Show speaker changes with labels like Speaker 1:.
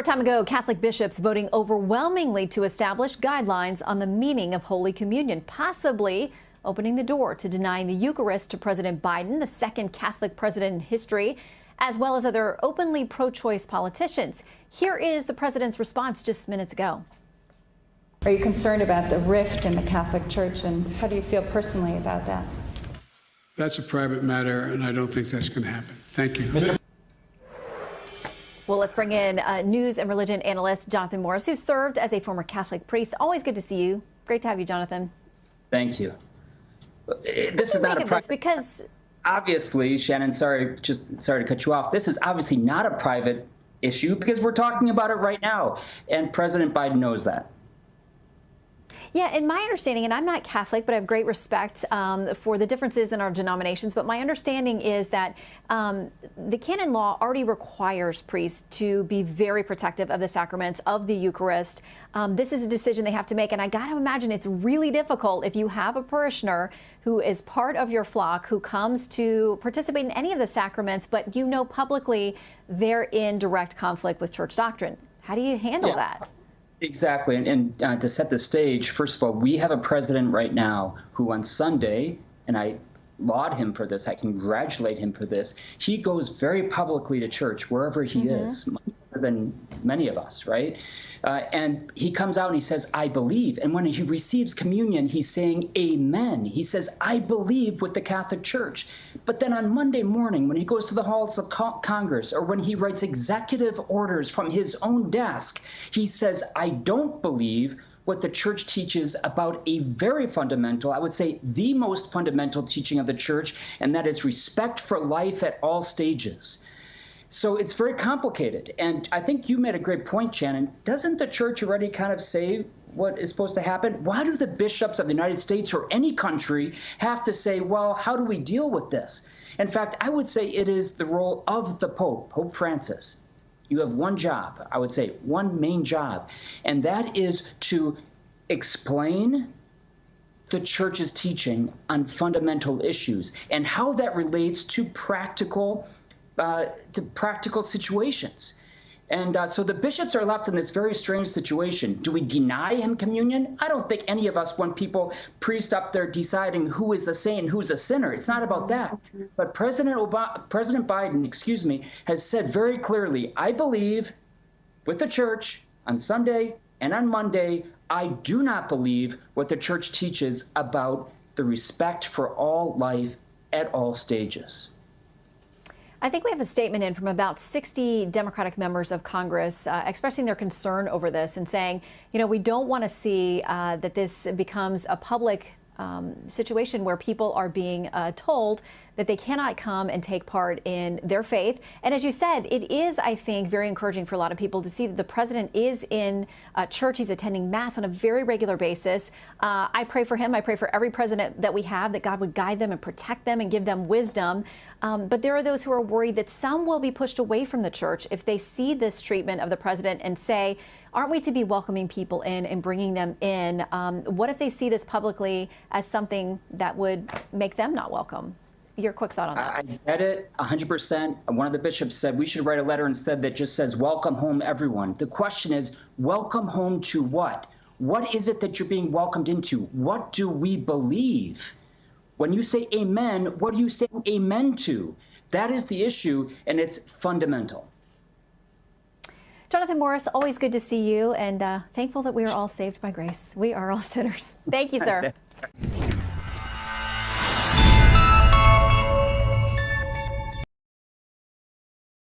Speaker 1: time ago, Catholic bishops voting overwhelmingly to establish guidelines on the meaning of Holy Communion, possibly opening the door to denying the Eucharist to President Biden, the second Catholic president in history, as well as other openly pro-choice politicians. Here is the president's response just minutes ago.
Speaker 2: Are you concerned about the rift in the Catholic Church, and how do you feel personally about that?
Speaker 3: That's a private matter, and I don't think that's going to happen. Thank you.
Speaker 1: Well, let's bring in news and religion analyst Jonathan Morris, who served as a former Catholic priest. Always good to see you. Great to have you, Jonathan.
Speaker 4: Thank you. This is not a private,
Speaker 1: because
Speaker 4: obviously, Shannon, sorry to cut you off. This is obviously not a private issue because we're talking about it right now, and President Biden knows that.
Speaker 1: Yeah, in my understanding, and I'm not Catholic, but I have great respect for the differences in our denominations, but my understanding is that the canon law already requires priests to be very protective of the sacraments, of the Eucharist. This is a decision they have to make, and I got to imagine it's really difficult if you have a parishioner who is part of your flock, who comes to participate in any of the sacraments, but you know publicly they're in direct conflict with church doctrine. How do you handle that?
Speaker 4: Exactly. And to set the stage, first of all, we have a president right now who on Sunday, and I laud him for this, I congratulate him for this, he goes very publicly to church wherever he is, more than many of us, right? And he comes out and he says, I believe. And when he receives communion, he's saying, amen. He says, I believe with the Catholic Church. But then on Monday morning, when he goes to the halls of Congress, or when he writes executive orders from his own desk, he says, I don't believe what the church teaches about a very fundamental, I would say the most fundamental teaching of the church, and that is respect for life at all stages. So it's very complicated. And I think you made a great point, Shannon. Doesn't the church already kind of say what is supposed to happen? Why do the bishops of the United States or any country have to say, well, how do we deal with this? In fact, I would say it is the role of the Pope, Pope Francis. You have one job, I would say, one main job, and that is to explain the church's teaching on fundamental issues and how that relates to practical situations. And so the bishops are left in this very strange situation. Do we deny him communion? I don't think any of us want priests up there deciding who is a saint and who's a sinner. It's not about that. But President Biden, has said very clearly, I believe with the church on Sunday and on Monday, I do not believe what the church teaches about the respect for all life at all stages.
Speaker 1: I think we have a statement in from about 60 Democratic members of Congress expressing their concern over this and saying, you know, we don't want to see that this becomes a public situation where people are being told that they cannot come and take part in their faith. And as you said, it is, I think, very encouraging for a lot of people to see that the president is in church. He's attending Mass on a very regular basis. I pray for him. I pray for every president that we have, that God would guide them and protect them and give them wisdom. But there are those who are worried that some will be pushed away from the church if they see this treatment of the president and say, aren't we to be welcoming people in and bringing them in? What if they see this publicly as something that would make them not welcome? Your quick thought on that.
Speaker 4: I get it 100%. One of the bishops said we should write a letter instead that just says, welcome home, everyone. The question is, welcome home to what? What is it that you're being welcomed into? What do we believe? When you say amen, what are you saying amen to? That is the issue, and it's fundamental.
Speaker 1: Jonathan Morris, always good to see you, and thankful that we are all saved by grace. We are all sinners. Thank you, sir.